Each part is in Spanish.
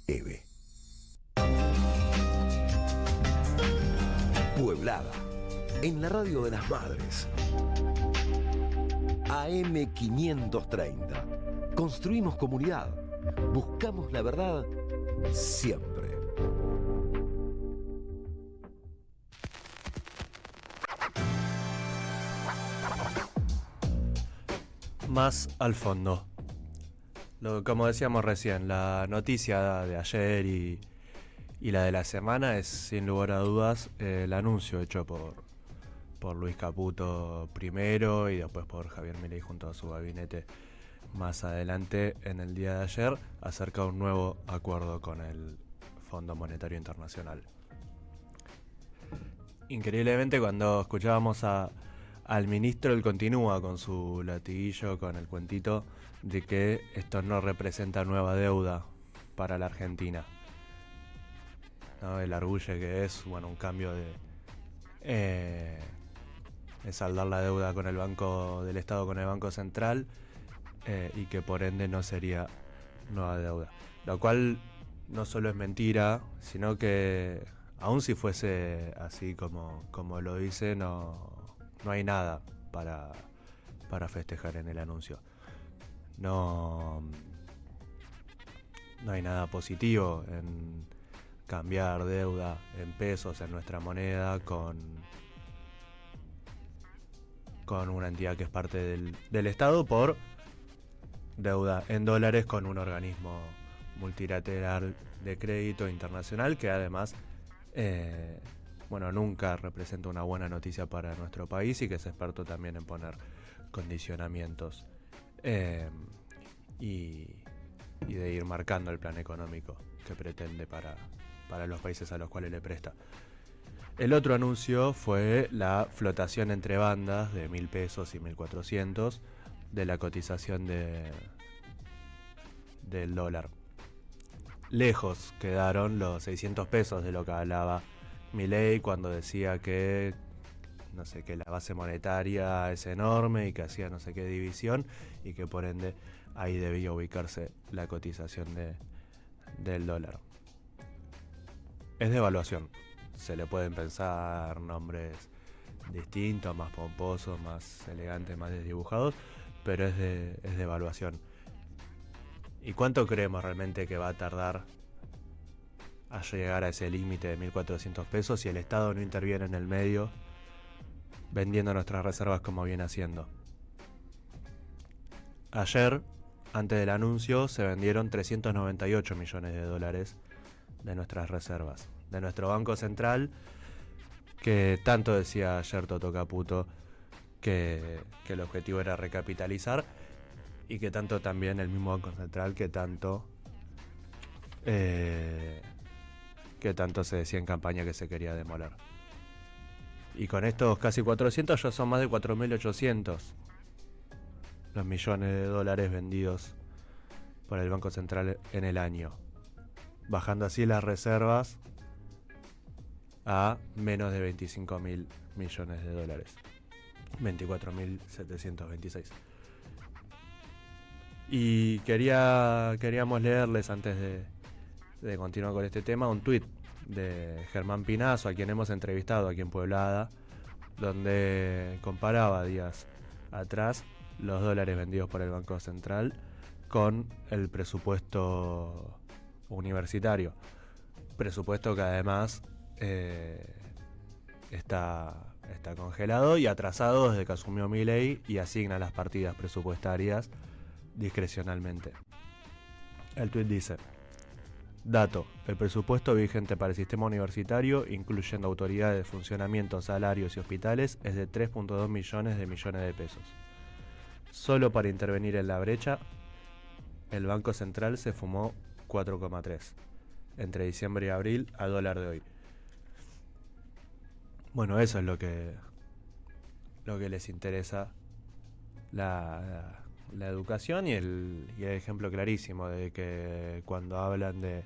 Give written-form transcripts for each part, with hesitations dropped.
EVE. Pueblada, en la radio de las madres. AM 530. Construimos comunidad. Buscamos la verdad siempre. Más al fondo. Como decíamos recién, la noticia de ayer y la de la semana es, sin lugar a dudas, el anuncio hecho por Luis Caputo primero y después por Javier Milei junto a su gabinete más adelante en el día de ayer acerca de un nuevo acuerdo con el Fondo Monetario Internacional. Increíblemente, cuando escuchábamos al ministro, él continúa con su latiguillo, con el cuentito de que esto no representa nueva deuda para la Argentina, ¿no? El arguye que es, bueno, un cambio de saldar la deuda con el Banco del Estado, con el Banco Central, y que por ende no sería nueva deuda. Lo cual no solo es mentira, sino que aun si fuese así como lo dice, no hay nada para festejar en el anuncio. No hay nada positivo en cambiar deuda en pesos, en nuestra moneda, con una entidad que es parte del Estado, por deuda en dólares con un organismo multilateral de crédito internacional que además nunca representa una buena noticia para nuestro país y que es experto también en poner condicionamientos y de ir marcando el plan económico que pretende para los países a los cuales le presta. El otro anuncio fue la flotación entre bandas de 1.000 pesos y 1.400 de la cotización del dólar. Lejos quedaron los 600 pesos de lo que hablaba Milei cuando decía que que la base monetaria es enorme y que hacía no sé qué división y que por ende ahí debía ubicarse la cotización del dólar. Es devaluación. Se le pueden pensar nombres distintos, más pomposos, más elegantes, más desdibujados, pero es devaluación. ¿Y cuánto creemos realmente que va a tardar a llegar a ese límite de 1.400 pesos si el Estado no interviene en el medio vendiendo nuestras reservas como viene haciendo? Ayer, antes del anuncio, se vendieron 398 millones de dólares de nuestras reservas, de nuestro Banco Central, que tanto decía ayer Toto Caputo que el objetivo era recapitalizar, y que tanto también el mismo Banco Central que tanto se decía en campaña que se quería demoler. Y con estos casi 400 ya son más de 4.800 los millones de dólares vendidos por el Banco Central en el año, bajando así las reservas a menos de 25.000 millones de dólares, 24.726. Y queríamos leerles, antes de continuar con este tema, un tuit de Germán Pinazo, a quien hemos entrevistado aquí en Pueblada, donde comparaba días atrás los dólares vendidos por el Banco Central con el presupuesto universitario. Presupuesto que además está congelado y atrasado desde que asumió Milei y asigna las partidas presupuestarias discrecionalmente. El tuit dice: dato, el presupuesto vigente para el sistema universitario, incluyendo autoridades de funcionamiento, salarios y hospitales, es de 3.2 millones de pesos. Solo para intervenir en la brecha, el Banco Central se fumó 4,3 entre diciembre y abril al dólar de hoy. Bueno, eso es lo que les interesa, la educación y el ejemplo clarísimo de que cuando hablan de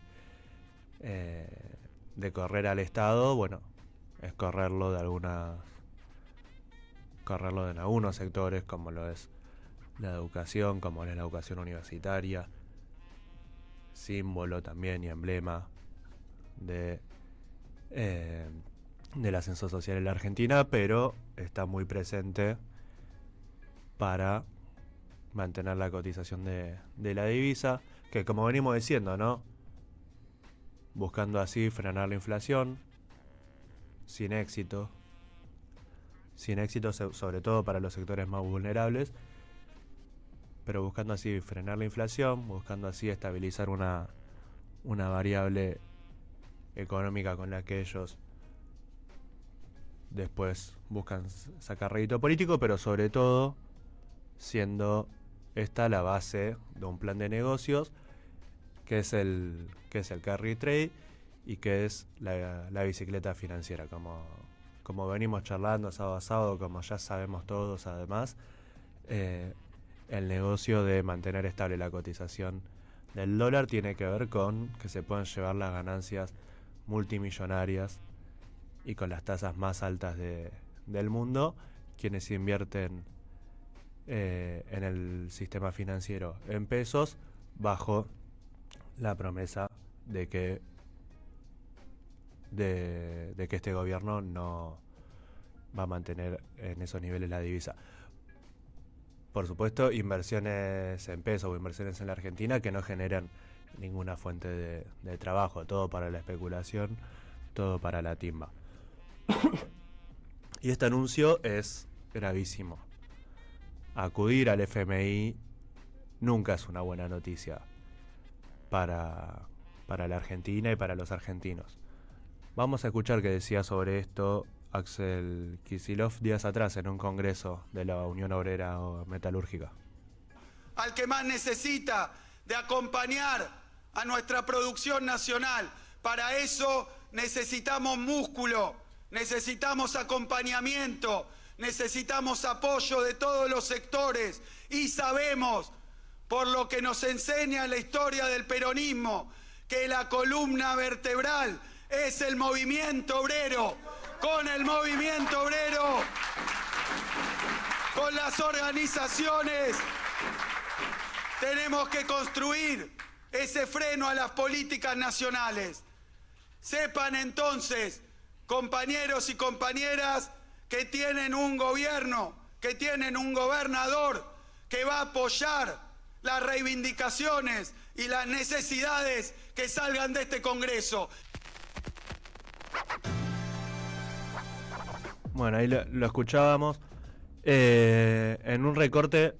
correr al Estado, bueno, es correrlo en algunos sectores, como lo es la educación, como lo es la educación universitaria. símbolo también y emblema de del ascenso social en la Argentina, pero está muy presente para mantener la cotización de la divisa, que como venimos diciendo, ¿no? Buscando así frenar la inflación, sin éxito, sobre todo para los sectores más vulnerables, pero buscando así frenar la inflación, buscando así estabilizar una variable económica con la que ellos después buscan sacar rédito político, pero sobre todo siendo esta la base de un plan de negocios que es el carry trade y que es la bicicleta financiera, como venimos charlando sábado a sábado, como ya sabemos todos además, el negocio de mantener estable la cotización del dólar tiene que ver con que se puedan llevar las ganancias multimillonarias y con las tasas más altas del mundo quienes invierten en el sistema financiero en pesos bajo la promesa de que este gobierno no va a mantener en esos niveles la divisa. Por supuesto, inversiones en pesos o inversiones en la Argentina que no generan ninguna fuente de trabajo, todo para la especulación, todo para la timba. Y este anuncio es gravísimo. Acudir al FMI nunca es una buena noticia para la Argentina y para los argentinos. Vamos a escuchar qué decía sobre esto Axel Kicillof días atrás en un congreso de la Unión Obrera Metalúrgica. Al que más necesita de acompañar a nuestra producción nacional. Para eso necesitamos músculo, necesitamos acompañamiento, necesitamos apoyo de todos los sectores y sabemos, por lo que nos enseña la historia del peronismo, que la columna vertebral es el movimiento obrero. Con el movimiento obrero, con las organizaciones, tenemos que construir ese freno a las políticas nacionales. Sepan entonces, compañeros y compañeras, que tienen un gobierno, que tienen un gobernador que va a apoyar las reivindicaciones y las necesidades que salgan de este Congreso. Bueno, ahí lo escuchábamos en un recorte,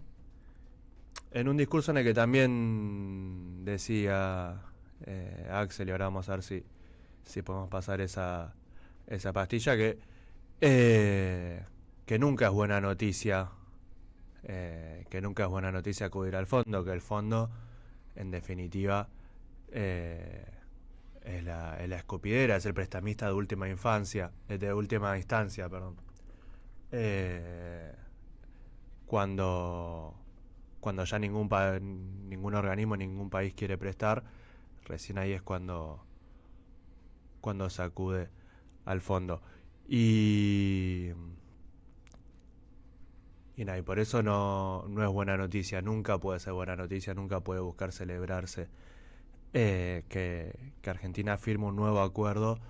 en un discurso en el que también decía Axel, y ahora vamos a ver si podemos pasar esa pastilla, que nunca es buena noticia, acudir al fondo, que el fondo, en definitiva, es la escupidera, es el prestamista de última instancia, perdón. Cuando ya ningún organismo, ningún país quiere prestar, recién ahí es cuando se acude al fondo. Y por eso no es buena noticia, nunca puede ser buena noticia, nunca puede buscar celebrarse que Argentina firme un nuevo acuerdo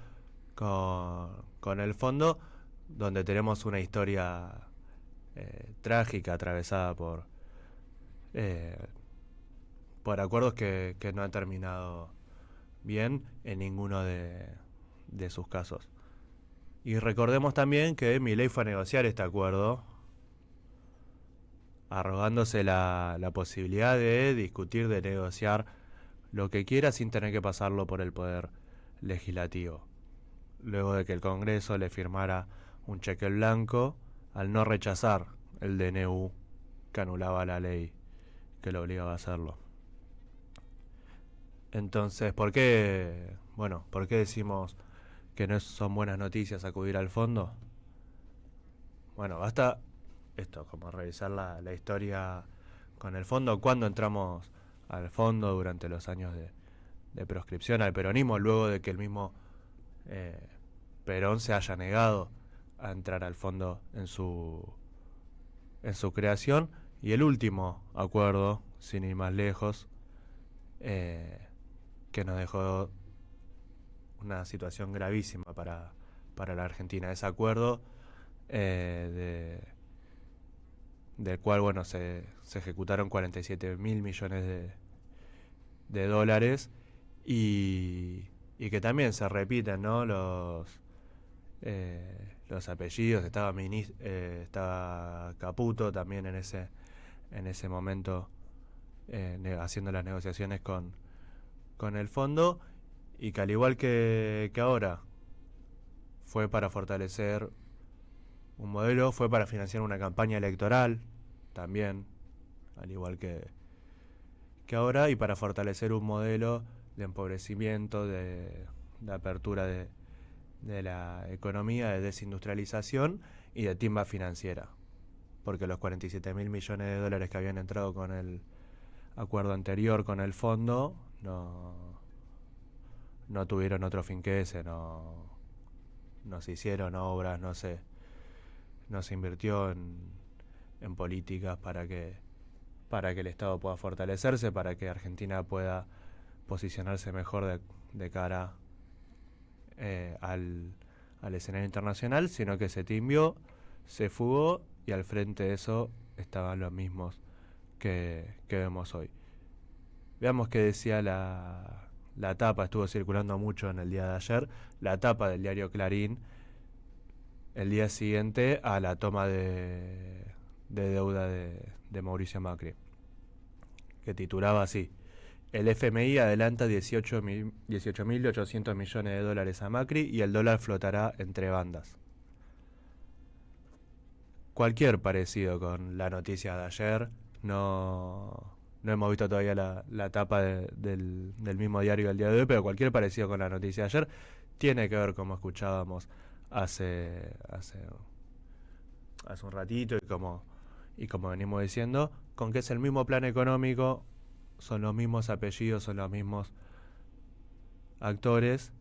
con el fondo, donde tenemos una historia trágica atravesada por acuerdos que no han terminado bien en ninguno de sus casos. Y recordemos también que Milei fue a negociar este acuerdo arrogándose la posibilidad de discutir, de negociar lo que quiera sin tener que pasarlo por el Poder Legislativo. Luego de que el Congreso le firmara un cheque en blanco al no rechazar el DNU que anulaba la ley que lo obligaba a hacerlo. Entonces, ¿por qué decimos que no son buenas noticias acudir al fondo? Bueno, basta esto, como revisar la historia con el fondo, cuando entramos al fondo durante los años de proscripción al peronismo, luego de que el mismo Perón se haya negado a entrar al fondo en su creación, y el último acuerdo, sin ir más lejos, que nos dejó una situación gravísima para la Argentina. Ese acuerdo del cual, bueno, se ejecutaron 47.000 millones de dólares y que también se repiten, ¿no? Los apellidos. Estaba Caputo también en ese momento haciendo las negociaciones con el fondo, y que al igual que ahora fue para fortalecer un modelo, fue para financiar una campaña electoral también, al igual que ahora, y para fortalecer un modelo de empobrecimiento, de apertura de la economía, de desindustrialización y de timba financiera, porque los 47.000 millones de dólares que habían entrado con el acuerdo anterior con el fondo no tuvieron otro fin que ese, no se hicieron obras, no se invirtió en políticas para que el Estado pueda fortalecerse, para que Argentina pueda posicionarse mejor de cara al escenario internacional, sino que se timbió, se fugó, y al frente de eso estaban los mismos que vemos hoy. Veamos qué decía la tapa. Estuvo circulando mucho en el día de ayer la tapa del diario Clarín el día siguiente a la toma de deuda de Mauricio Macri, que titulaba así: el FMI adelanta 18.800 millones de dólares a Macri y el dólar flotará entre bandas. Cualquier parecido con la noticia de ayer, no hemos visto todavía la tapa del mismo diario del día de hoy, pero cualquier parecido con la noticia de ayer tiene que ver, como escuchábamos hace un ratito, y como venimos diciendo, con que es el mismo plan económico, son los mismos apellidos, son los mismos actores,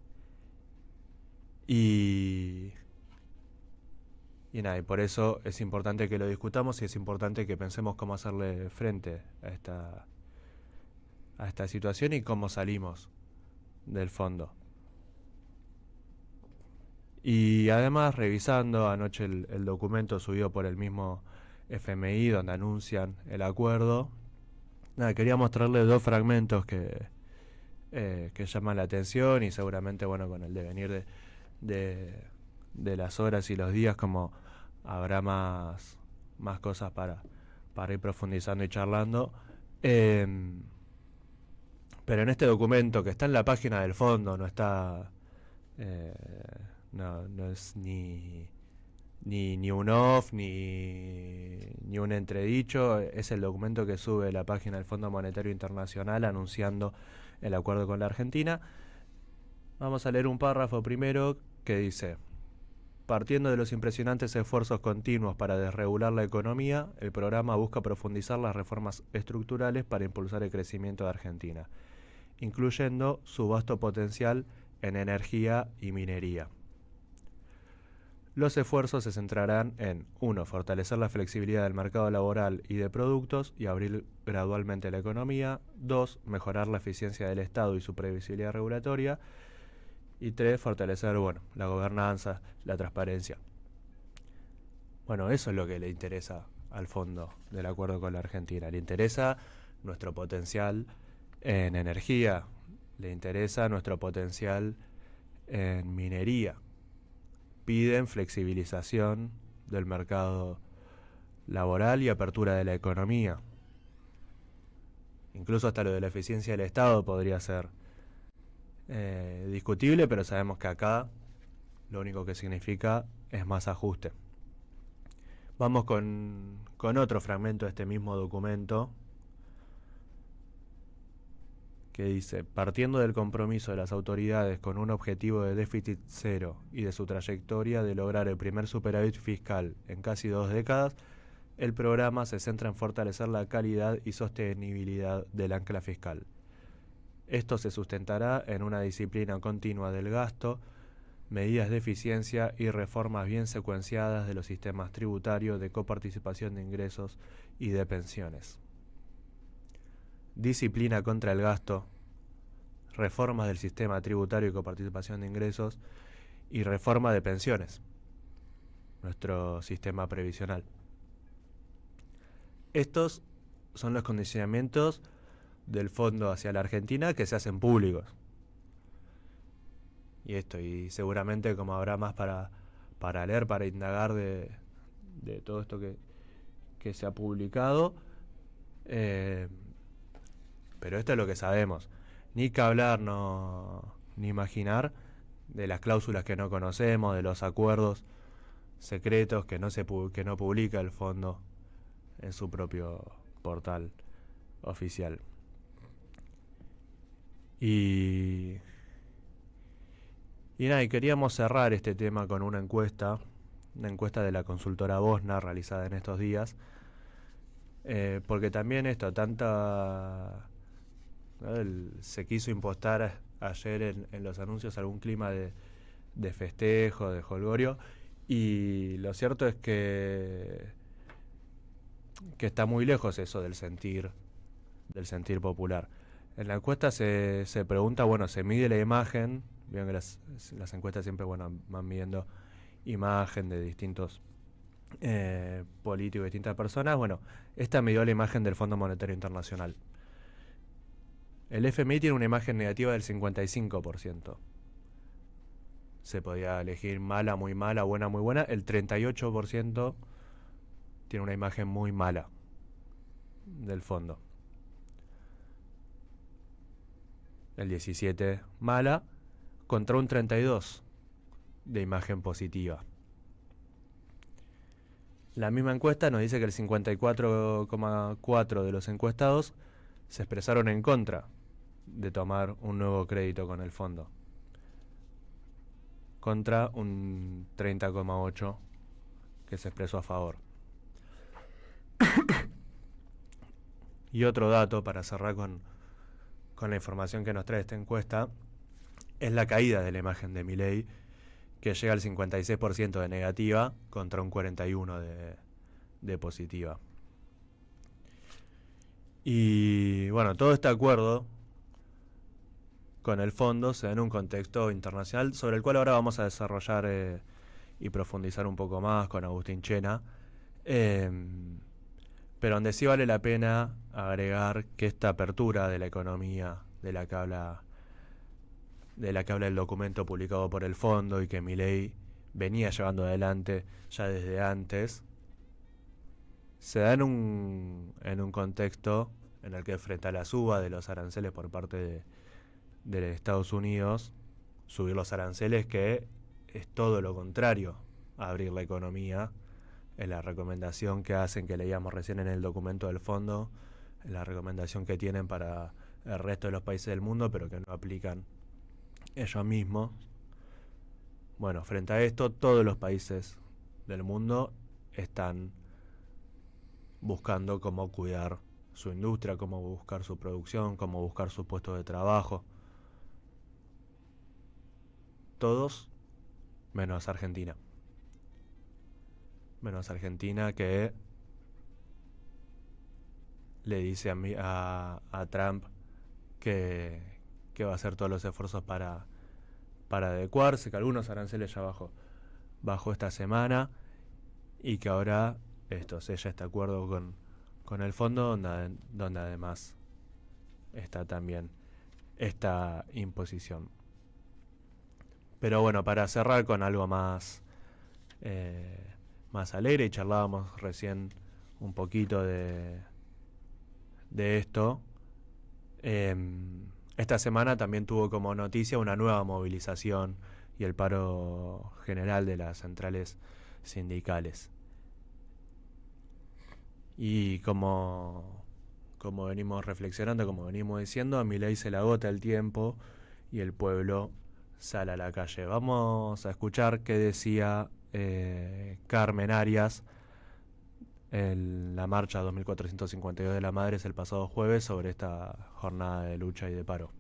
y nada, y por eso es importante que lo discutamos, y es importante que pensemos cómo hacerle frente a esta situación y cómo salimos del fondo. Y además, revisando anoche el documento subido por el mismo FMI, donde anuncian el acuerdo, quería mostrarles dos fragmentos que llaman la atención, y seguramente, bueno, con el devenir de las horas y los días, como habrá más cosas para ir profundizando y charlando. Pero en este documento, que está en la página del fondo, no está no es ni un off ni un entredicho, es el documento que sube la página del Fondo Monetario Internacional anunciando el acuerdo con la Argentina. Vamos a leer un párrafo primero que dice: partiendo de los impresionantes esfuerzos continuos para desregular la economía, el programa busca profundizar las reformas estructurales para impulsar el crecimiento de Argentina, incluyendo su vasto potencial en energía y minería. Los esfuerzos se centrarán en 1. Fortalecer la flexibilidad del mercado laboral y de productos y abrir gradualmente la economía. 2. Mejorar la eficiencia del Estado y su previsibilidad regulatoria. Y 3. Fortalecer, la gobernanza, la transparencia. Bueno, eso es lo que le interesa al fondo del acuerdo con la Argentina. Le interesa nuestro potencial en energía, le interesa nuestro potencial en minería. Piden flexibilización del mercado laboral y apertura de la economía. Incluso hasta lo de la eficiencia del Estado podría ser discutible, pero sabemos que acá lo único que significa es más ajuste. Vamos con otro fragmento de este mismo documento, que dice: partiendo del compromiso de las autoridades con un objetivo de déficit cero y de su trayectoria de lograr el primer superávit fiscal en casi 2 décadas, el programa se centra en fortalecer la calidad y sostenibilidad del ancla fiscal. Esto se sustentará en una disciplina continua del gasto, medidas de eficiencia y reformas bien secuenciadas de los sistemas tributarios, de coparticipación de ingresos y de pensiones. Disciplina contra el gasto, reformas del sistema tributario y coparticipación de ingresos y reforma de pensiones, nuestro sistema previsional. Estos son los condicionamientos del fondo hacia la Argentina que se hacen públicos. Y seguramente como habrá más para leer, para indagar de todo esto que se ha publicado, pero esto es lo que sabemos. Ni que hablar, ni imaginar de las cláusulas que no conocemos, de los acuerdos secretos que no publica el fondo en su propio portal oficial. Y nada, y queríamos cerrar este tema con una encuesta de la consultora Bosna realizada en estos días, porque también se quiso impostar ayer en los anuncios algún clima de festejo, de jolgorio, y lo cierto es que está muy lejos eso del sentir popular. En la encuesta se pregunta, se mide la imagen. Vieron que las encuestas siempre van midiendo imagen de distintos políticos, distintas personas. Esta midió la imagen del Fondo Monetario Internacional. El FMI tiene una imagen negativa del 55%. Se podía elegir mala, muy mala, buena, muy buena. El 38% tiene una imagen muy mala del fondo. El 17% mala, contra un 32% de imagen positiva. La misma encuesta nos dice que el 54,4% de los encuestados se expresaron en contra de tomar un nuevo crédito con el fondo, contra un 30,8% que se expresó a favor. Y otro dato para cerrar con la información que nos trae esta encuesta es la caída de la imagen de Milei, que llega al 56% de negativa contra un 41% de positiva. Y todo este acuerdo con el fondo se da en un contexto internacional sobre el cual ahora vamos a desarrollar y profundizar un poco más con Agustín Chena, pero donde sí vale la pena agregar que esta apertura de la economía de la que habla el documento publicado por el fondo y que Milei venía llevando adelante ya desde antes, se da en un contexto en el que, frente a la suba de los aranceles por parte de Estados Unidos, subir los aranceles, que es todo lo contrario a abrir la economía, es la recomendación que hacen, que leíamos recién en el documento del fondo, es la recomendación que tienen para el resto de los países del mundo, pero que no aplican ellos mismos. Frente a esto, todos los países del mundo están buscando cómo cuidar su industria, cómo buscar su producción, cómo buscar sus puestos de trabajo. Todos menos Argentina. Menos Argentina, que le dice a Trump que va a hacer todos los esfuerzos para adecuarse, que algunos aranceles ya bajó esta semana, y que ahora sella este acuerdo con el fondo, donde además está también esta imposición. Pero para cerrar con algo más alegre, y charlábamos recién un poquito de esto, esta semana también tuvo como noticia una nueva movilización y el paro general de las centrales sindicales. Y como venimos reflexionando, como venimos diciendo, a Milei se le agota el tiempo y el pueblo sale a la calle. Vamos a escuchar qué decía Carmen Arias en la marcha 2452 de la Madres el pasado jueves sobre esta jornada de lucha y de paro.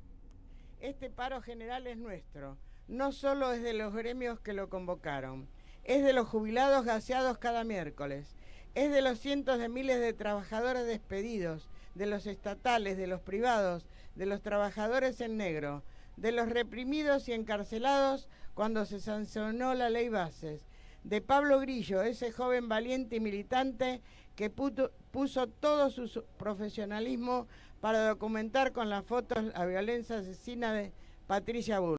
Este paro general es nuestro, no solo es de los gremios que lo convocaron, es de los jubilados gaseados cada miércoles, es de los cientos de miles de trabajadores despedidos, de los estatales, de los privados, de los trabajadores en negro, de los reprimidos y encarcelados cuando se sancionó la ley Bases, de Pablo Grillo, ese joven valiente y militante que puso todo su profesionalismo para documentar con las fotos la violencia asesina de Patricia Bullrich.